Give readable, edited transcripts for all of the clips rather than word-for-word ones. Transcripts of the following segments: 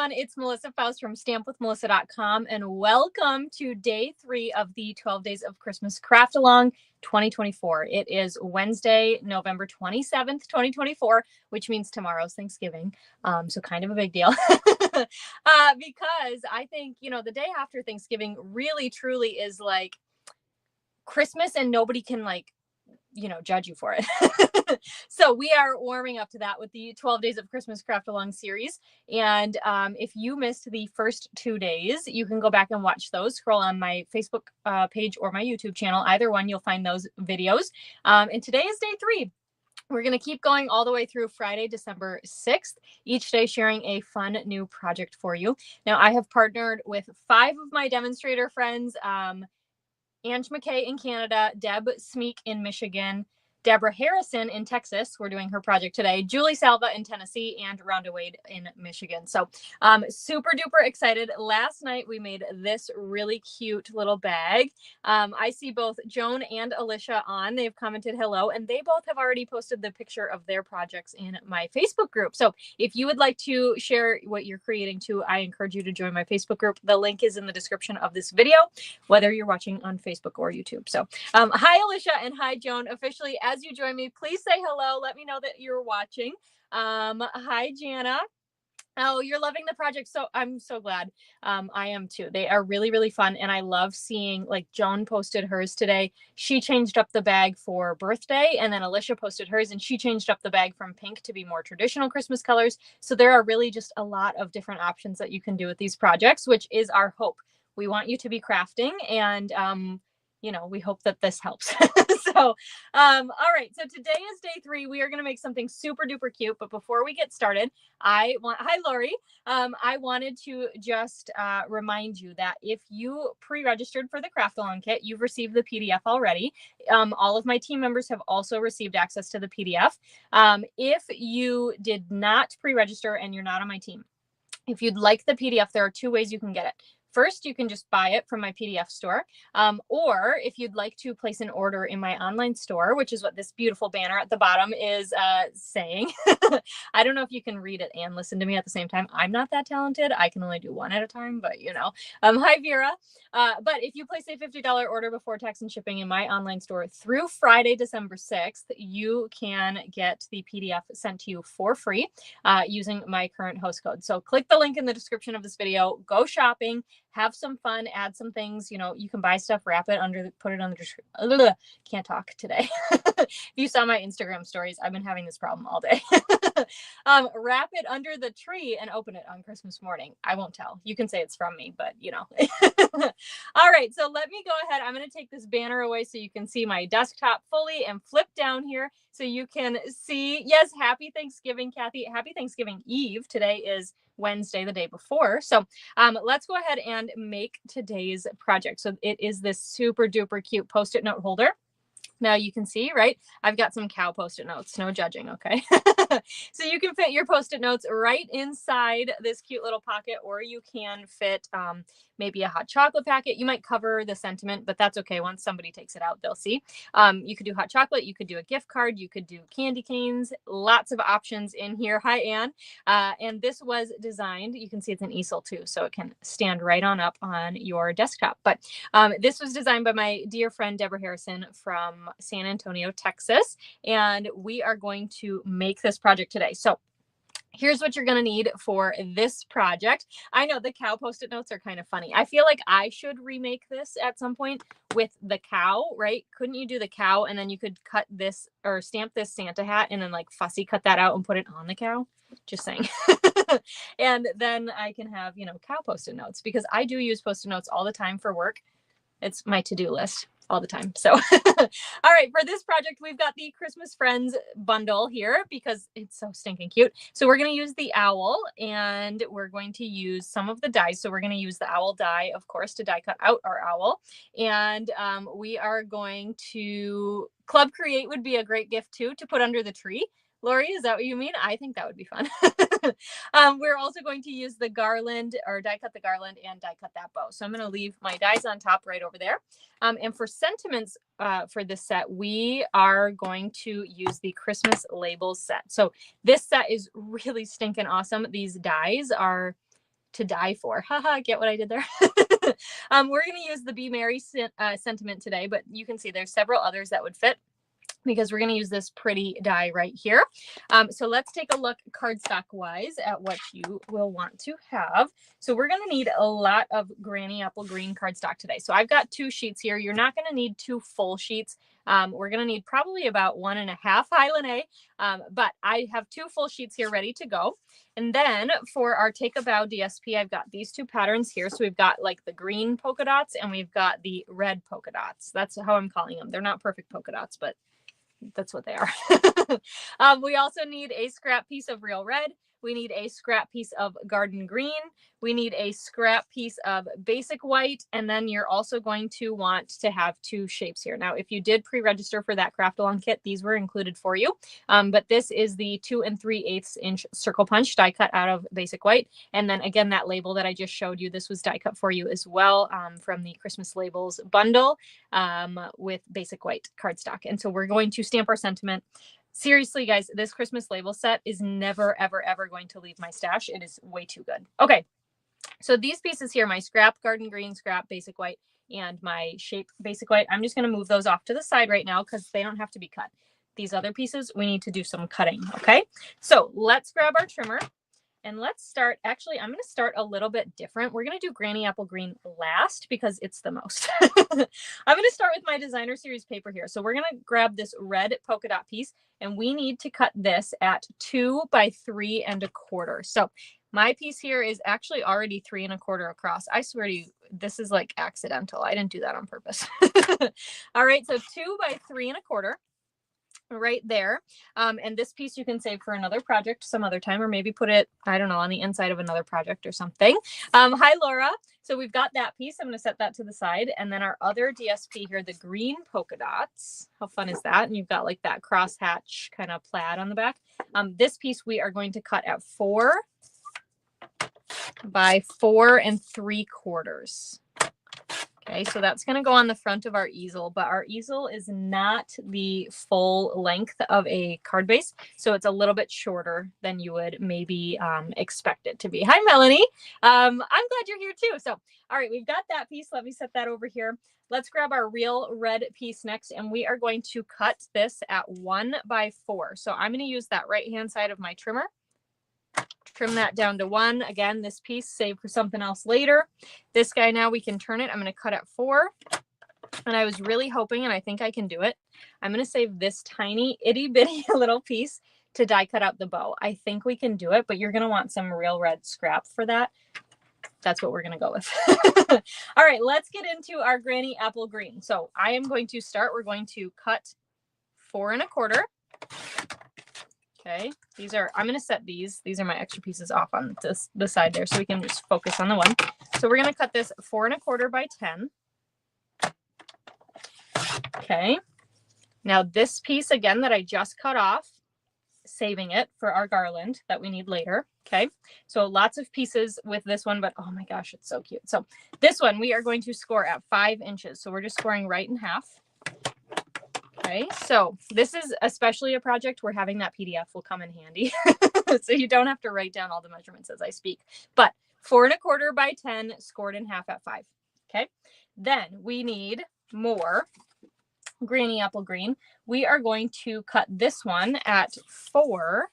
everyone. It's Melissa Faust from stampwithmelissa.com, and welcome to day 3 of the 12 Days of Christmas Craft Along 2024. It is Wednesday, November 27th, 2024, which means tomorrow's Thanksgiving. So kind of a big deal because I think, the day after Thanksgiving really truly is like Christmas, and nobody can judge you for it. So we are warming up to that with the 12 Days of Christmas Craft Along series. And if you missed the first 2 days, you can go back and watch those. Scroll on my Facebook page or my YouTube channel. Either one, you'll find those videos. And today is day 3. We're going to keep going all the way through Friday, December 6th, each day sharing a fun new project for you. Now, I have partnered with 5 of my demonstrator friends, Ange McKay in Canada, Deb Smeek in Michigan, Debra Harrison in Texas. We're doing her project today. Julie Salva in Tennessee, and Rhonda Wade in Michigan. So super duper excited. Last night we made this really cute little bag. I see both Joan and Alicia on. They've commented hello, and they both have already posted the picture of their projects in my Facebook group. So if you would like to share what you're creating too, I encourage you to join my Facebook group. The link is in the description of this video, whether you're watching on Facebook or YouTube. So hi, Alicia, and hi, Joan. Officially, as you join me, please say hello. Let me know that you're watching. Hi, Jana. Oh, you're loving the project. So I'm so glad. I am too. They are really, really fun. And I love seeing, like, Joan posted hers today. She changed up the bag for birthday, and then Alicia posted hers, and she changed up the bag from pink to be more traditional Christmas colors. So there are really just a lot of different options that you can do with these projects, which is our hope. We want you to be crafting, and we hope that this helps. So, all right. So today is day 3. We are going to make something super duper cute. But before we get started, hi, Lori. I wanted to just remind you that if you pre-registered for the Craft Along Kit, you've received the PDF already. All of my team members have also received access to the PDF. If you did not pre-register and you're not on my team, if you'd like the PDF, there are 2 ways you can get it. First, you can just buy it from my PDF store, or if you'd like to place an order in my online store, which is what this beautiful banner at the bottom is saying. I don't know if you can read it and listen to me at the same time. I'm not that talented. I can only do one at a time, but hi, Vera. But if you place a $50 order before tax and shipping in my online store through Friday, December 6th, you can get the PDF sent to you for free using my current host code. So click the link in the description of this video, go shopping, have some fun, add some things. You can buy stuff, wrap it under, put it on the, can't talk today. If you saw my Instagram stories, I've been having this problem all day. Wrap it under the tree and open it on Christmas morning. I won't tell. You can say it's from me, but All right, so let me go ahead. I'm going to take this banner away so you can see my desktop fully and flip down here so you can see. Yes, happy Thanksgiving, Kathy. Happy Thanksgiving Eve. Today is Wednesday, the day before. So let's go ahead and make today's project. So it is this super duper cute Post-it note holder. Now you can see, right? I've got some cow Post-it notes, no judging, okay? So you can fit your Post-it notes right inside this cute little pocket, or you can fit maybe a hot chocolate packet. You might cover the sentiment, but that's okay. Once somebody takes it out, they'll see. You could do hot chocolate. You could do a gift card. You could do candy canes. Lots of options in here. Hi, Anne. And this was designed, you can see it's an easel too, so it can stand right on up on your desktop. But this was designed by my dear friend, Debra Harrison from San Antonio, Texas. And we are going to make this project today. So here's what you're going to need for this project. I know the cow Post-it notes are kind of funny. I feel like I should remake this at some point with the cow, right? Couldn't you do the cow and then you could cut this or stamp this Santa hat and then like fussy cut that out and put it on the cow? Just saying. And then I can have, cow Post-it notes, because I do use Post-it notes all the time for work. It's my to-do list all the time. So, all right, for this project, we've got the Christmas Friends bundle here because it's so stinking cute. So we're going to use the owl, and we're going to use some of the dies. So we're going to use the owl die, of course, to die cut out our owl. And we are going to, Club Create would be a great gift too, to put under the tree. Lori, is that what you mean? I think that would be fun. We're also going to use the garland, or die cut the garland and die cut that bow. So I'm going to leave my dies on top right over there. And for sentiments for this set, we are going to use the Christmas labels set. So this set is really stinking awesome. These dies are to die for. Haha, get what I did there? We're going to use the Be Merry sentiment today, but you can see there's several others that would fit, because we're going to use this pretty die right here. So let's take a look cardstock wise at what you will want to have. So we're going to need a lot of Granny Apple Green cardstock today. So I've got 2 sheets here. You're not going to need 2 full sheets. We're going to need probably about 1.5 Highland A, but I have 2 full sheets here ready to go. And then for our Take a Bow DSP, I've got these 2 patterns here. So we've got like the green polka dots and we've got the red polka dots. That's how I'm calling them. They're not perfect polka dots, but that's what they are. We also need a scrap piece of real red. We need a scrap piece of garden green. We need a scrap piece of basic white. And then you're also going to want to have 2 shapes here. Now, if you did pre-register for that craft along kit, these were included for you. But this is the 2 3/8 inch circle punch die cut out of basic white. And then again, that label that I just showed you, this was die cut for you as well, from the Christmas labels bundle, with basic white cardstock. And so we're going to stamp our sentiment. Seriously, guys, this Christmas label set is never, ever, ever going to leave my stash. It is way too good. Okay, so these pieces here, my scrap garden green, scrap basic white, and my shape basic white, I'm just going to move those off to the side right now because they don't have to be cut. These other pieces, we need to do some cutting, okay? So let's grab our trimmer. And let's start, actually, I'm going to start a little bit different. We're going to do Granny Apple Green last because it's the most. I'm going to start with my designer series paper here. So we're going to grab this red polka dot piece and we need to cut this at 2 by 3 1/4. So my piece here is actually already 3 1/4 across. I swear to you, this is like accidental. I didn't do that on purpose. All right, so 2 by 3 1/4. Right there. And this piece you can save for another project some other time, or maybe put it, I don't know, on the inside of another project or something. Hi, Laura. So we've got that piece. I'm going to set that to the side. And then our other DSP here, the green polka dots. How fun is that? And you've got like that crosshatch kind of plaid on the back. This piece we are going to cut at 4 by 4 3/4. Okay, so that's going to go on the front of our easel, but our easel is not the full length of a card base, so it's a little bit shorter than you would maybe expect it to be. Hi, Melanie. I'm glad you're here too. So, all right, we've got that piece. Let me set that over here. Let's grab our real red piece next, and we are going to cut this at 1 by 4. So I'm going to use that right-hand side of my trimmer. Trim that down to 1. Again, this piece saved for something else later. This guy now we can turn it. I'm going to cut at 4. And I was really hoping, and I think I can do it, I'm going to save this tiny itty bitty little piece to die cut out the bow. I think we can do it, but you're going to want some real red scrap for that. That's what we're going to go with. All right, let's get into our Granny Apple Green. So I am going to start. We're going to cut 4 1/4. Okay, these are, I'm going to set these are my extra pieces off on the side there so we can just focus on the one. So we're going to cut this 4 1/4 by 10. Okay, now this piece again that I just cut off, saving it for our garland that we need later. Okay, so lots of pieces with this one, but oh my gosh, it's so cute. So this one we are going to score at 5 inches. So we're just scoring right in half. Okay, so this is especially a project where having that PDF will come in handy. So you don't have to write down all the measurements as I speak. But 4 1/4 by 10 scored in half at 5. Okay, then we need more Granny Apple Green. We are going to cut this one at 4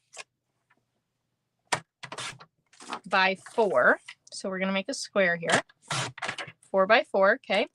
by 4. So we're going to make a square here. 4 by 4. Okay.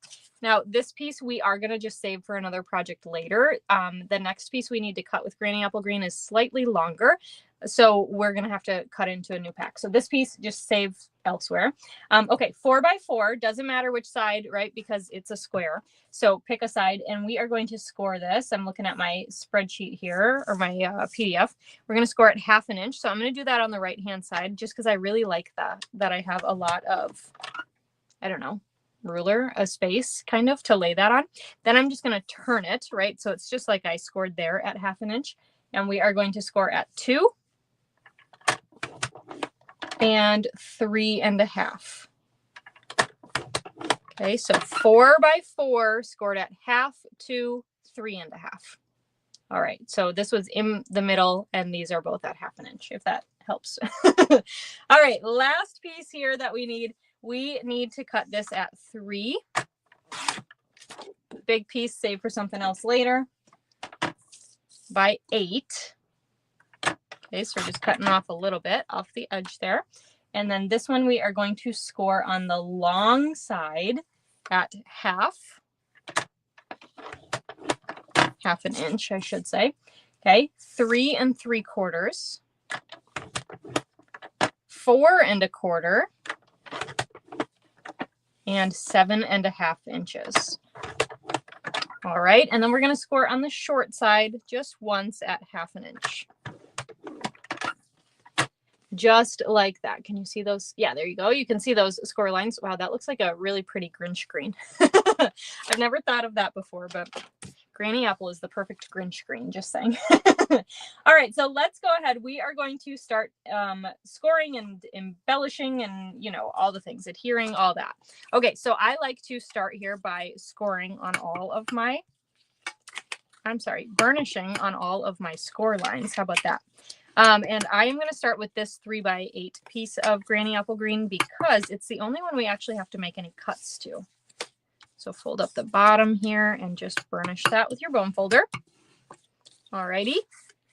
Now, this piece we are going to just save for another project later. The next piece we need to cut with Granny Apple Green is slightly longer. So we're going to have to cut into a new pack. So this piece just save elsewhere. Okay, 4 by 4. Doesn't matter which side, right? Because it's a square. So pick a side and we are going to score this. I'm looking at my spreadsheet here, or my PDF. We're going to score it 1/2 inch. So I'm going to do that on the right-hand side just because I really like that I have a lot of, I don't know, ruler, a space kind of to lay that on. Then I'm just going to turn it, right? So it's just like I scored there at 1/2 inch. And we are going to score at 2 and 3 1/2. Okay, so 4 by 4 scored at 1/2, 2, 3 1/2. All right, so this was in the middle and these are both at 1/2 inch, if that helps. All right, last piece here that we need to cut this at 3. Big piece, save for something else later, by 8. Okay, so we're just cutting off a little bit off the edge there. And then this one we are going to score on the long side at half an inch, I should say. Okay, 3 3/4, 4 1/4, and 7 1/2 inches. All right, and then we're going to score on the short side just once at 1/2 inch. Just like that. Can you see those? Yeah, there you go. You can see those score lines. Wow, that looks like a really pretty Grinch green. I've never thought of that before, but Granny Apple is the perfect Grinch green, just saying. All right, so let's go ahead. We are going to start scoring and embellishing and, you know, all the things, adhering, all that. Okay, so I like to start here by scoring on all of my, burnishing on all of my score lines. How about that? And I am going to start with this 3 by 8 piece of Granny Apple Green because it's the only one we actually have to make any cuts to. So fold up the bottom here and just burnish that with your bone folder. Alrighty.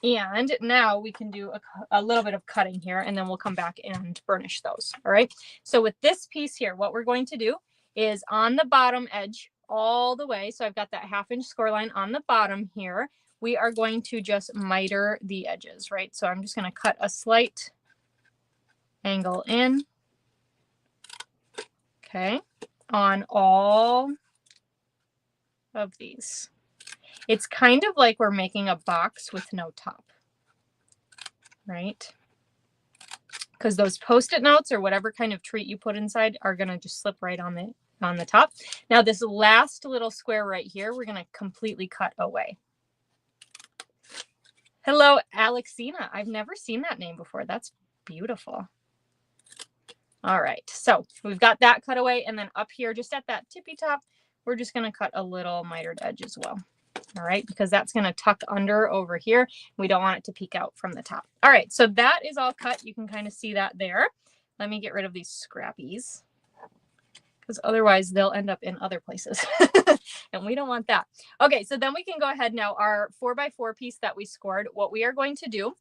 And now we can do a little bit of cutting here and then we'll come back and burnish those. All right. So with this piece here, what we're going to do is on the bottom edge all the way. So I've got that 1/2 inch score line on the bottom here. We are going to just miter the edges, right? So I'm just going to cut a slight angle in. Okay. On all of these. It's kind of like we're making a box with no top, right? Because those Post-it notes or whatever kind of treat you put inside are going to just slip right on the top. Now this last little square right here, we're going to completely cut away. Hello, Alexina. I've never seen that name before. That's beautiful. All right, so we've got that cut away, and then up here, just at that tippy top, we're just going to cut a little mitered edge as well. All right, because that's going to tuck under over here. We don't want it to peek out from the top. All right, so that is all cut. You can kind of see that there. Let me get rid of these scrappies because otherwise they'll end up in other places. And we don't want that. Okay, so then we can go ahead now. Our 4 by 4 piece that we scored, what we are going to do,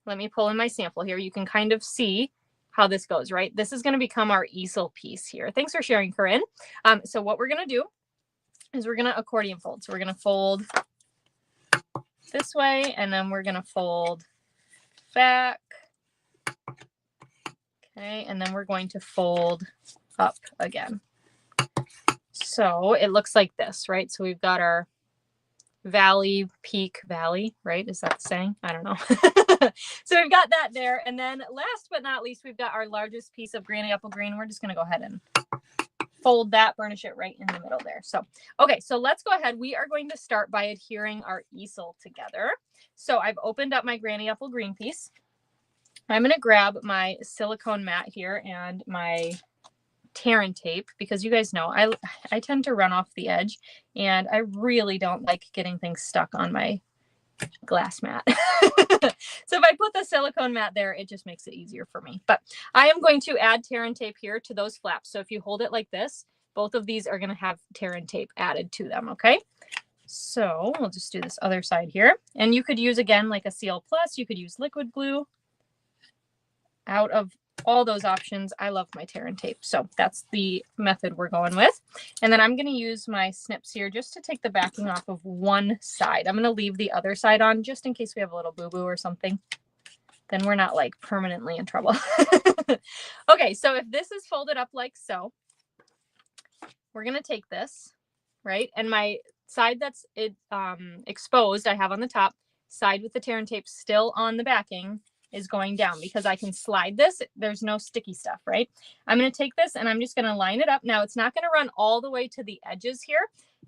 let me pull in my sample here. You can kind of see how this goes, right? This is going to become our easel piece here. Thanks for sharing, Corinne. So what we're going to do is we're going to accordion fold. So we're going to fold this way, and then we're going to fold back. Okay, and then we're going to fold up again. So it looks like this, right? So we've got our valley, peak, valley, right? Is that the saying? I don't know. So we've got that there. And then last but not least, we've got our largest piece of Granny Apple Green. We're just going to go ahead and fold that, burnish it right in the middle there. So, okay, so let's go ahead. We are going to start by adhering our easel together. So I've opened up my Granny Apple Green piece. I'm going to grab my silicone mat here and my tear and tape because you guys know I tend to run off the edge and I really don't like getting things stuck on my glass mat. So if I put the silicone mat there, it just makes it easier for me. But I am going to add tear and tape here to those flaps. So if you hold it like this, both of these are going to have tear and tape added to them. Okay. So we'll just do this other side here. And you could use, again, like a CL Plus, you could use liquid glue. Out of all those options, I love my tear and tape. So that's the method we're going with. And then I'm going to use my snips here just to take the backing off of one side. I'm going to leave the other side on just in case we have a little boo-boo or something. Then we're not like permanently in trouble. Okay, so if this is folded up like so, we're going to take this, right? And my side that's exposed, I have on the top, side with the tear and tape still on the backing, is going down because I can slide this. There's no sticky stuff, right? I'm going to take this and I'm just going to line it up. Now it's not going to run all the way to the edges here.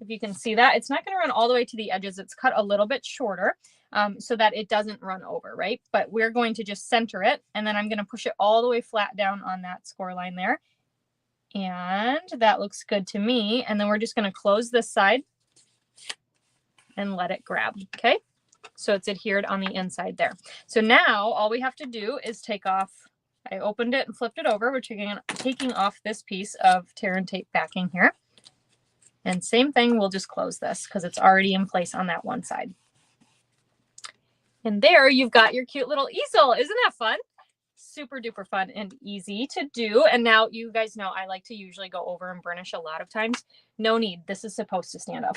If you can see that, it's not going to run all the way to the edges. It's cut a little bit shorter so that it doesn't run over, right? But we're going to just center it and then I'm going to push it all the way flat down on that score line there. And that looks good to me. And then we're just going to close this side and let it grab, okay? So it's adhered on the inside there. So now all we have to do is take off, I opened it and flipped it over. We're taking off this piece of tear and tape backing here. And same thing, we'll just close this because it's already in place on that one side. And there you've got your cute little easel. Isn't that fun? Super duper fun and easy to do. And now you guys know I like to usually go over and burnish a lot of times. No need. This is supposed to stand up.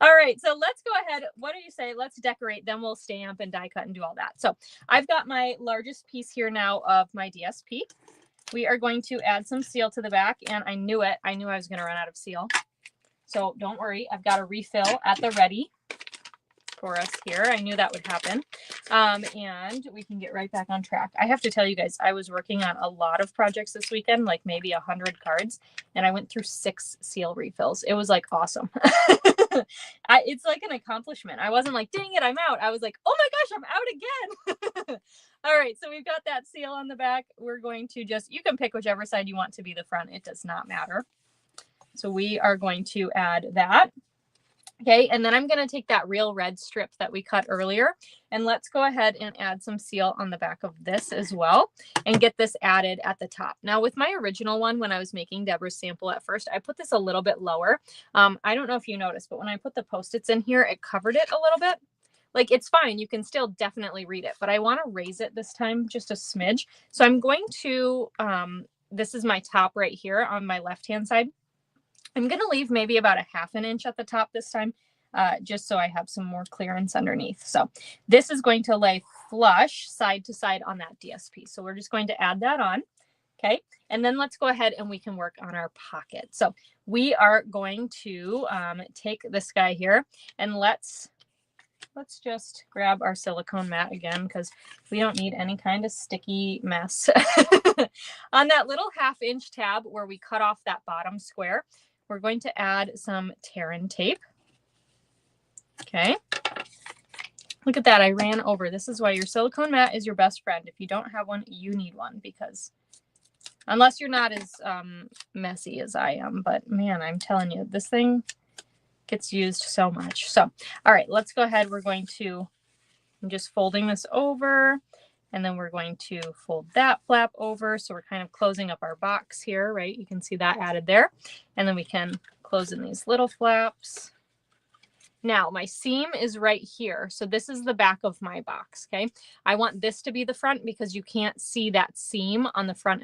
All right, so let's go ahead. What do you say? Let's decorate. Then we'll stamp and die cut and do all that. So I've got my largest piece here now of my DSP. We are going to add some seal to the back, and I knew it. I knew I was going to run out of seal. So don't worry. I've got a refill at the ready for us here. I knew that would happen. And we can get right back on track. I have to tell you guys, I was working on a lot of projects this weekend, like maybe 100 cards, and I went through 6 seal refills. It was like awesome. It's like an accomplishment. I wasn't like, dang it, I'm out. I was like, oh my gosh, I'm out again. All right, so we've got that seal on the back. We're going to just, you can pick whichever side you want to be the front. It does not matter. So we are going to add that. Okay, and then I'm going to take that real red strip that we cut earlier, and let's go ahead and add some seal on the back of this as well and get this added at the top. Now with my original one, when I was making Debra's sample at first, I put this a little bit lower. I don't know if you noticed, but when I put the Post-its in here, it covered it a little bit. Like, it's fine. You can still definitely read it, but I want to raise it this time just a smidge. So I'm going to, this is my top right here on my left-hand side. I'm going to leave maybe about a 1/2 inch at the top this time, just so I have some more clearance underneath. So this is going to lay flush side to side on that DSP. So we're just going to add that on. Okay. And then let's go ahead and we can work on our pocket. So we are going to take this guy here and let's just grab our silicone mat again, because we don't need any kind of sticky mess. On that little 1/2 inch tab where we cut off that bottom square, we're going to add some tear and tape. Okay. Look at that. I ran over. This is why your silicone mat is your best friend. If you don't have one, you need one, because unless you're not as messy as I am, but man, I'm telling you, this thing gets used so much. So, all right, let's go ahead. We're going to, I'm just folding this over, and then we're going to fold that flap over. So we're kind of closing up our box here, right? You can see that added there. And then we can close in these little flaps. Now my seam is right here. So this is the back of my box, okay? I want this to be the front because you can't see that seam on the front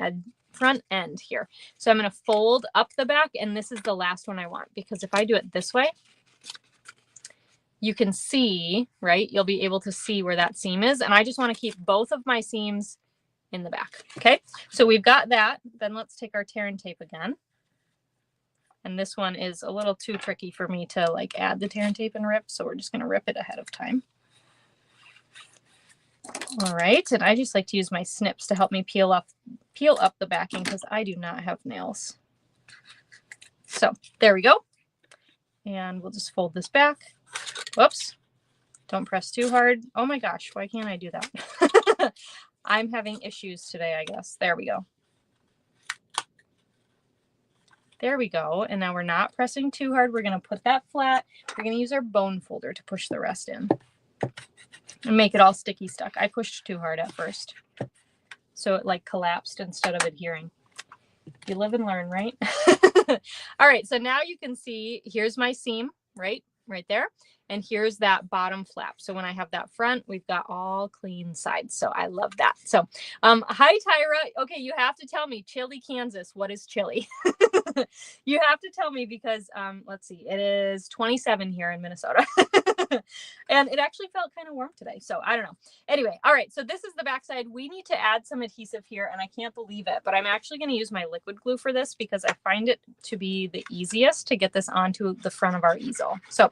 end here. So I'm going to fold up the back, and this is the last one I want, because if I do it this way, you can see, right? You'll be able to see where that seam is. And I just want to keep both of my seams in the back. Okay. So we've got that. Then let's take our tear and tape again. And this one is a little too tricky for me to like add the tear and tape and rip. So we're just going to rip it ahead of time. All right. And I just like to use my snips to help me peel up the backing, because I do not have nails. So there we go. And we'll just fold this back. Whoops. Don't press too hard. Oh my gosh, why can't I do that? I'm having issues today, I guess. There we go. There we go. And now we're not pressing too hard. We're going to put that flat. We're going to use our bone folder to push the rest in and make it all sticky stuck. I pushed too hard at first, so it like collapsed instead of adhering. You live and learn, right? All right. So now you can see, here's my seam, right there. And here's that bottom flap. So when I have that front, we've got all clean sides. So I love that. So, hi, Tyra. Okay. You have to tell me, Chili, Kansas. What is chili? You have to tell me, because, let's see, it is 27 here in Minnesota. And it actually felt kind of warm today. So I don't know. Anyway. All right. So this is the backside. We need to add some adhesive here, and I can't believe it, but I'm actually going to use my liquid glue for this because I find it to be the easiest to get this onto the front of our easel. So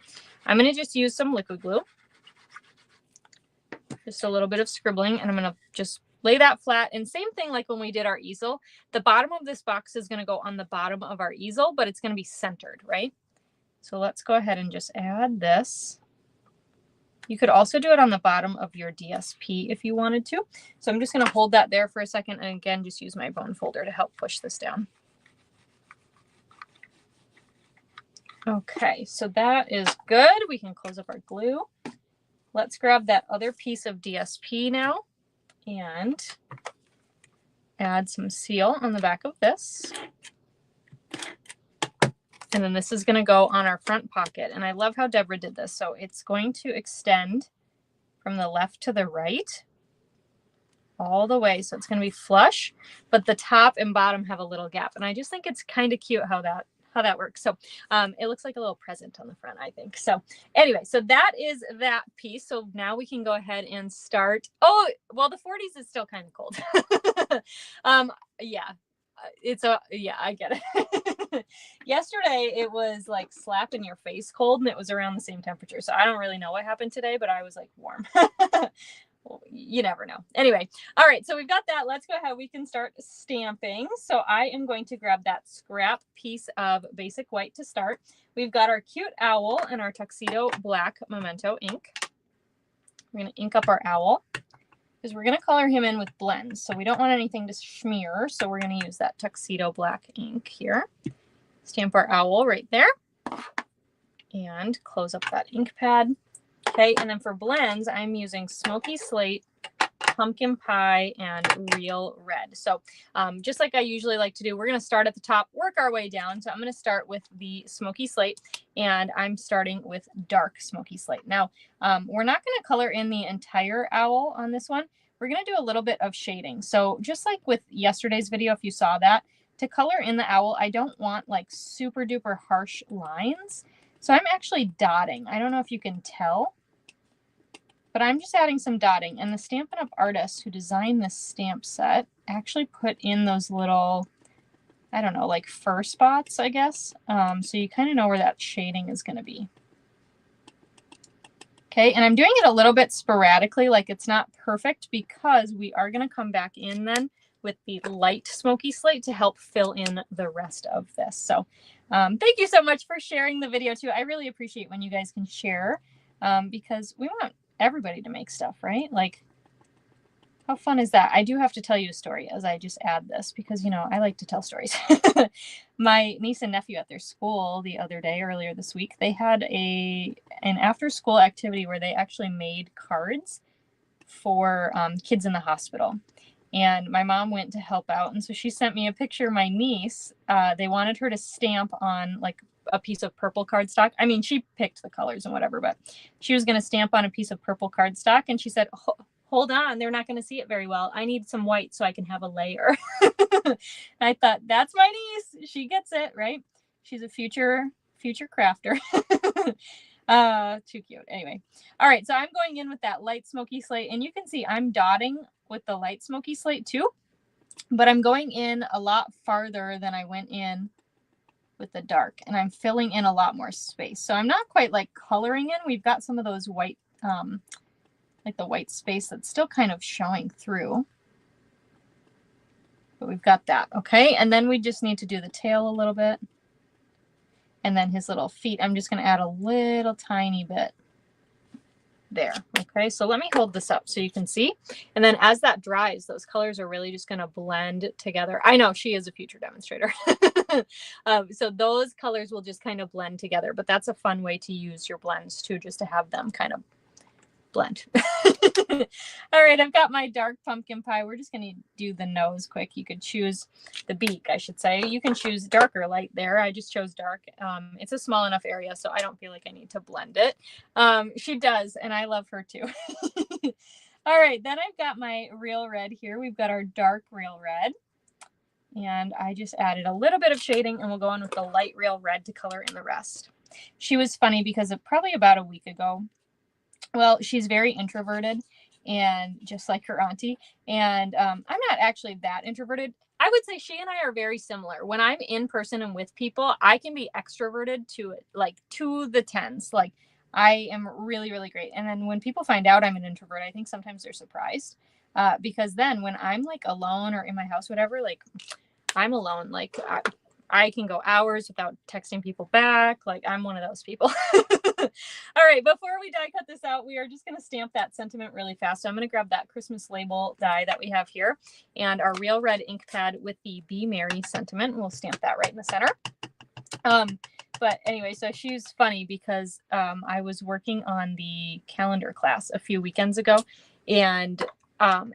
I'm going to just use some liquid glue, just a little bit of scribbling, and I'm going to just lay that flat. And same thing like when we did our easel, the bottom of this box is going to go on the bottom of our easel, but it's going to be centered, right? So let's go ahead and just add this. You could also do it on the bottom of your DSP if you wanted to. So I'm just going to hold that there for a second, and again, just use my bone folder to help push this down. Okay, so that is good. We can close up our glue. let's grab that other piece of DSP now and add some seal on the back of this. And then this is going to go on our front pocket. And I love how Debra did this. So it's going to extend from the left to the right all the way. So it's going to be flush, but the top and bottom have a little gap. And I just think it's kind of cute how that works. So it looks like a little present on the front, I think. So anyway, so that is that piece. So now we can go ahead and start. Oh, well, the 40s is still kind of cold. Yeah, yeah, I get it. Yesterday it was like slap in your face cold and it was around the same temperature. So I don't really know what happened today, but I was like warm. Well, you never know. Anyway, all right, so we've got that. Let's go ahead. We can start stamping. So I am going to grab that scrap piece of basic white to start. We've got our cute owl and our tuxedo black memento ink. We're going to ink up our owl because we're going to color him in with blends. So we don't want anything to smear. So we're going to use that tuxedo black ink here. Stamp our owl right there and close up that ink pad. Okay, and then for blends, I'm using Smoky Slate, Pumpkin Pie, and Real Red. So just like I usually like to do, we're going to start at the top, work our way down. So I'm going to start with the Smoky Slate, and I'm starting with dark Smoky Slate. Now, we're not going to color in the entire owl on this one. We're going to do a little bit of shading. So just like with yesterday's video, if you saw that, to color in the owl, I don't want like super duper harsh lines. So I'm actually dotting. I don't know if you can tell, but I'm just adding some dotting. And the Stampin' Up! Artist who designed this stamp set actually put in those little, I don't know, like fur spots, I guess. So you kind of know where that shading is going to be. Okay, and I'm doing it a little bit sporadically, like it's not perfect because we are going to come back in then with the light Smoky Slate to help fill in the rest of this. So thank you so much for sharing the video too. I really appreciate when you guys can share because we want everybody to make stuff, right? Like, how fun is that? I do have to tell you a story as I just add this because, you know, I like to tell stories. My niece and nephew at their school the other day, earlier this week, they had an after school activity where they actually made cards for kids in the hospital. And my mom went to help out. And so she sent me a picture of my niece. They wanted her to stamp on like a piece of purple cardstock. I mean, she picked the colors and whatever, but she was going to stamp on a piece of purple cardstock. And she said, hold on, they're not going to see it very well. I need some white so I can have a layer. I thought, that's my niece. She gets it, right? She's a future crafter. Too cute. Anyway. All right. So I'm going in with that light Smoky Slate, and you can see I'm dotting with the light Smoky Slate too, but I'm going in a lot farther than I went in with the dark, and I'm filling in a lot more space. So I'm not quite like coloring in. We've got some of those white, like the white space that's still kind of showing through, but we've got that. Okay. And then we just need to do the tail a little bit. And then his little feet, I'm just going to add a little tiny bit there. Okay, so let me hold this up so you can see. And then as that dries, those colors are really just going to blend together. I know she is a future demonstrator. So those colors will just kind of blend together, but that's a fun way to use your blends too, just to have them kind of blend. All right, I've got my dark pumpkin pie. We're just going to do the nose quick. You could choose the beak, I should say. You can choose dark or light there. I just chose dark. It's a small enough area, so I don't feel like I need to blend it. She does, and I love her too. All right, then I've got my Real Red here. We've got our dark Real Red. And I just added a little bit of shading, and we'll go on with the light Real Red to color in the rest. She was funny because probably about a week ago, well, she's very introverted, and just like her auntie. And I'm not actually that introverted. I would say she and I are very similar. When I'm in person and with people, I can be extroverted to it, like to the tens. Like I am really, really great. And then when people find out I'm an introvert, I think sometimes they're surprised. Because then when I'm like alone or in my house, whatever, like I'm alone, like I can go hours without texting people back. Like I'm one of those people. All right, before we die cut this out, we are just going to stamp that sentiment really fast. So I'm going to grab that Christmas label die that we have here and our Real Red ink pad with the Be Merry sentiment. We'll stamp that right in the center. But anyway, so she was funny because I was working on the calendar class a few weekends ago, and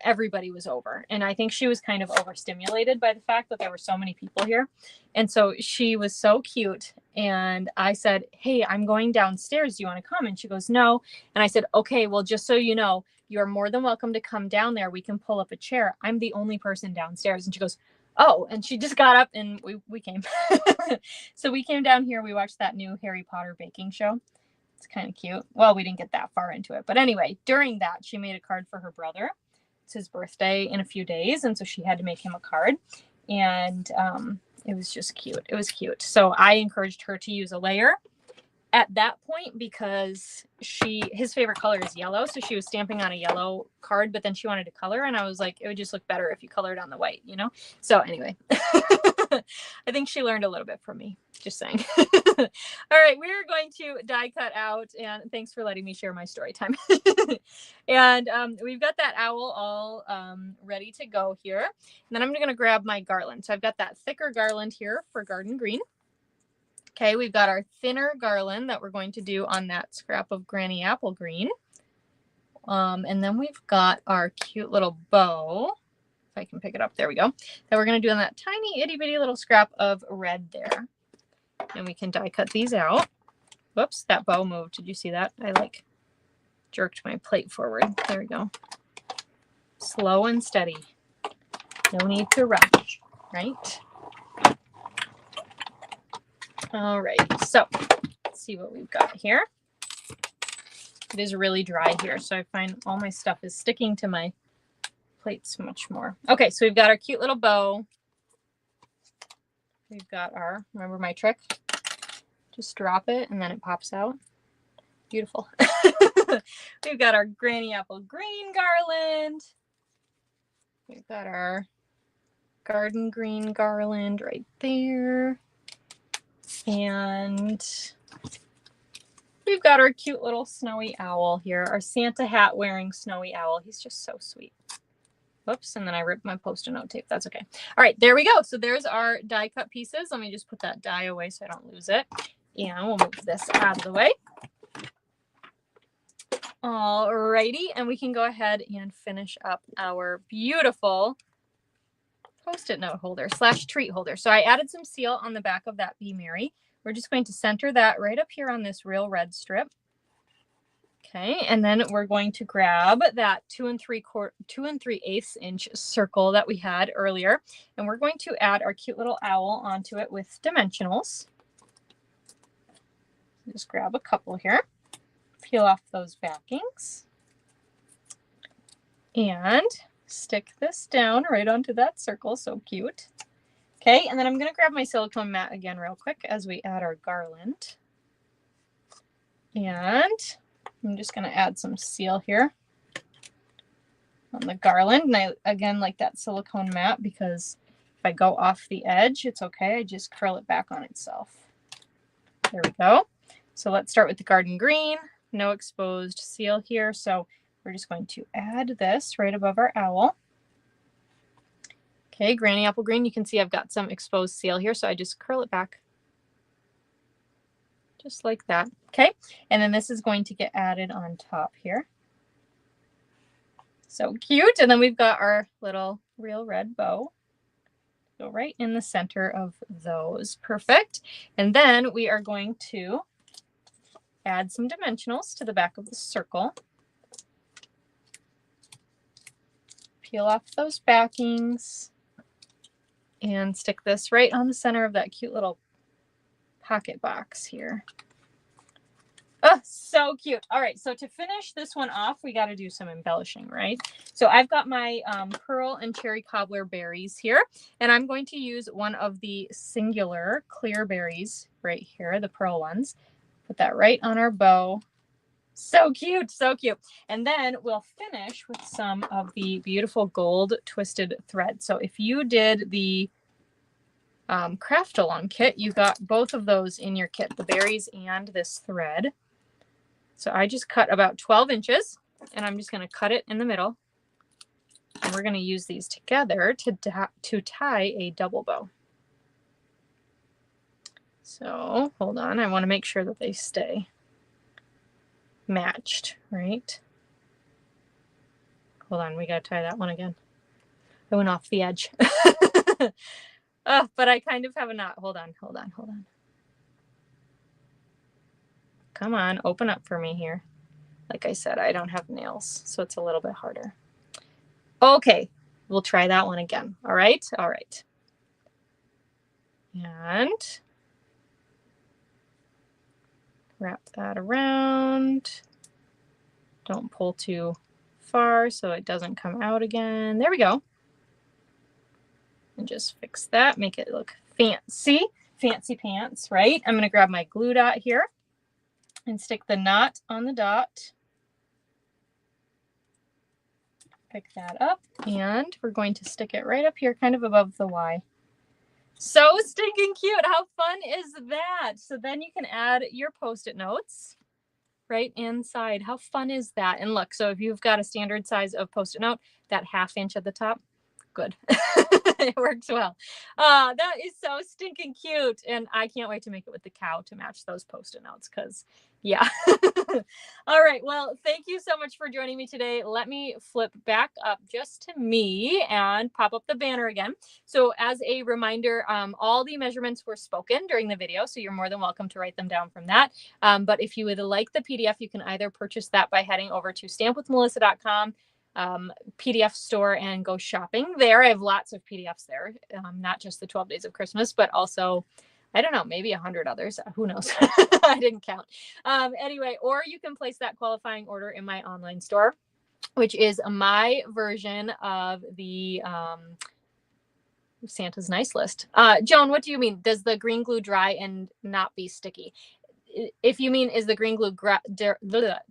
everybody was over. And I think she was kind of overstimulated by the fact that there were so many people here. And so she was so cute. And I said, hey, I'm going downstairs. Do you want to come? And she goes, no. And I said, okay, well, just so you know, you're more than welcome to come down there. We can pull up a chair. I'm the only person downstairs. And she goes, oh, and she just got up and we came. So we came down here. We watched that new Harry Potter baking show. It's kind of cute. Well, we didn't get that far into it. But anyway, during that, she made a card for her brother. It's his birthday in a few days. And so she had to make him a card. And it was just cute. It was cute. So I encouraged her to use a layer at that point because his favorite color is yellow. So she was stamping on a yellow card, but then she wanted to color. And I was like, it would just look better if you colored on the white, you know? So anyway, I think she learned a little bit from me. Just saying. All right, we're going to die cut out, and thanks for letting me share my story time. And we've got that owl all ready to go here. And then I'm going to grab my garland. So I've got that thicker garland here for garden green. Okay, we've got our thinner garland that we're going to do on that scrap of Granny Apple green. And then we've got our cute little bow. If I can pick it up, there we go. That we're going to do on that tiny itty bitty little scrap of red there. And we can die cut these out. Whoops, that bow moved. Did you see that? I like jerked my plate forward. There we go. Slow and steady. No need to rush, right? All right, so let's see what we've got here. It is really dry here, so I find all my stuff is sticking to my plates much more. Okay, so we've got our cute little bow. We've got our, remember my trick? Just drop it and then it pops out. Beautiful. We've got our Granny Apple green garland. We've got our garden green garland right there. And we've got our cute little snowy owl here, our Santa hat wearing snowy owl. He's just so sweet. Whoops, and then I ripped my Post-it note tape. That's okay. All right, there we go. So there's our die cut pieces. Let me just put that die away so I don't lose it. And we'll move this out of the way. All righty, and we can go ahead and finish up our beautiful Post-it note holder / treat holder. So I added some seal on the back of that Be Merry. We're just going to center that right up here on this real red strip. Okay, and then we're going to grab that 2 3/8 inch circle that we had earlier, and we're going to add our cute little owl onto it with dimensionals. Just grab a couple here, peel off those backings, and stick this down right onto that circle. So cute. Okay, and then I'm going to grab my silicone mat again real quick as we add our garland. And I'm just going to add some seal here on the garland. And I, again, like that silicone mat because if I go off the edge, it's okay. I just curl it back on itself. There we go. So let's start with the garden green. No exposed seal here. So we're just going to add this right above our owl. Okay, Granny Apple green, you can see I've got some exposed seal here, so I just curl it back. Just like that. Okay, and then this is going to get added on top here. So cute. And then we've got our little real red bow. Go right in the center of those. Perfect. And then we are going to add some dimensionals to the back of the circle. Peel off those backings. And stick this right on the center of that cute little pocket box here. Oh, so cute. All right, so to finish this one off, we got to do some embellishing, right? So I've got my pearl and cherry cobbler berries here, and I'm going to use one of the singular clear berries right here, the pearl ones. Put that right on our bow. So cute, so cute. And then we'll finish with some of the beautiful gold twisted thread. So if you did the craft along kit, you got both of those in your kit, the berries and this thread. So I just cut about 12 inches and I'm just going to cut it in the middle. And we're going to use these together to tie a double bow. So hold on, I want to make sure that they stay matched, right? Hold on, we got to tie that one again. I went off the edge. But I kind of have a knot. Hold on. Come on, open up for me here. Like I said, I don't have nails, so it's a little bit harder. Okay, we'll try that one again. All right. And wrap that around. Don't pull too far so it doesn't come out again. There we go. And just fix that, make it look fancy. Fancy pants, right? I'm going to grab my glue dot here and stick the knot on the dot. Pick that up, and we're going to stick it right up here, kind of above the Y. So stinking cute. How fun is that? So then you can add your Post-it notes right inside. How fun is that? And look, so if you've got a standard size of Post-it note, that 1/2 inch at the top, good. It works well. That is so stinking cute. And I can't wait to make it with the cow to match those Post-it notes, because yeah. All right. Well, thank you so much for joining me today. Let me flip back up just to me and pop up the banner again. So as a reminder, all the measurements were spoken during the video, so you're more than welcome to write them down from that. But if you would like the PDF, you can either purchase that by heading over to stampwithmelissa.com PDF store and go shopping there. I have lots of PDFs there, not just the 12 Days of Christmas, but also, I don't know, maybe 100 others. Who knows? I didn't count. Anyway, or you can place that qualifying order in my online store, which is my version of the Santa's Nice List. Joan, what do you mean? Does the green glue dry and not be sticky? If you mean, is the green glue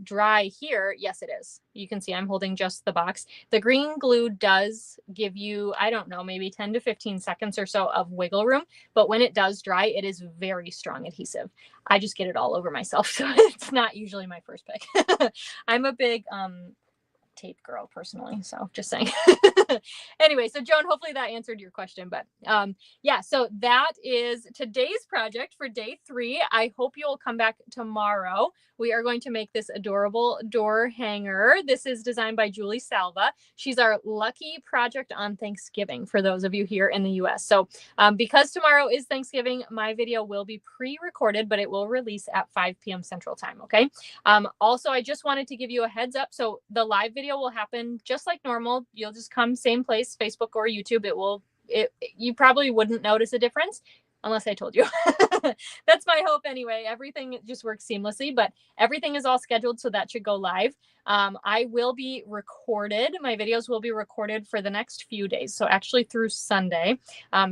dry here? Yes, it is. You can see I'm holding just the box. The green glue does give you, I don't know, maybe 10 to 15 seconds or so of wiggle room. But when it does dry, it is very strong adhesive. I just get it all over myself. So it's not usually my first pick. I'm a big tape girl personally, so just saying. Anyway, so Joan, hopefully that answered your question. But yeah, so that is today's project for day 3. I hope you'll come back tomorrow. We are going to make this adorable door hanger. This is designed by Julie Salva. She's our lucky project on Thanksgiving for those of you here in the US. So because tomorrow is Thanksgiving, my video will be pre-recorded, but it will release at 5 p.m. Central Time, okay? Also, I just wanted to give you a heads up. So the live video will happen just like normal. You'll just come same place, Facebook or YouTube. You probably wouldn't notice a difference unless I told you. That's my hope anyway. Everything just works seamlessly, but everything is all scheduled, so that should go live. I will be recorded. My videos will be recorded for the next few days. So actually through Sunday,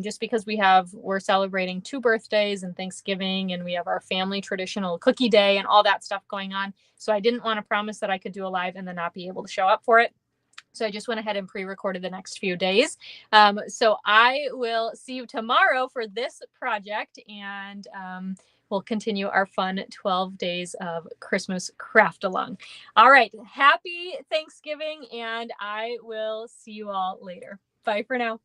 just because we're celebrating 2 birthdays and Thanksgiving, and we have our family traditional cookie day and all that stuff going on. So I didn't want to promise that I could do a live and then not be able to show up for it. So I just went ahead and pre-recorded the next few days. So I will see you tomorrow for this project, and we'll continue our fun 12 days of Christmas craft along. All right. Happy Thanksgiving, and I will see you all later. Bye for now.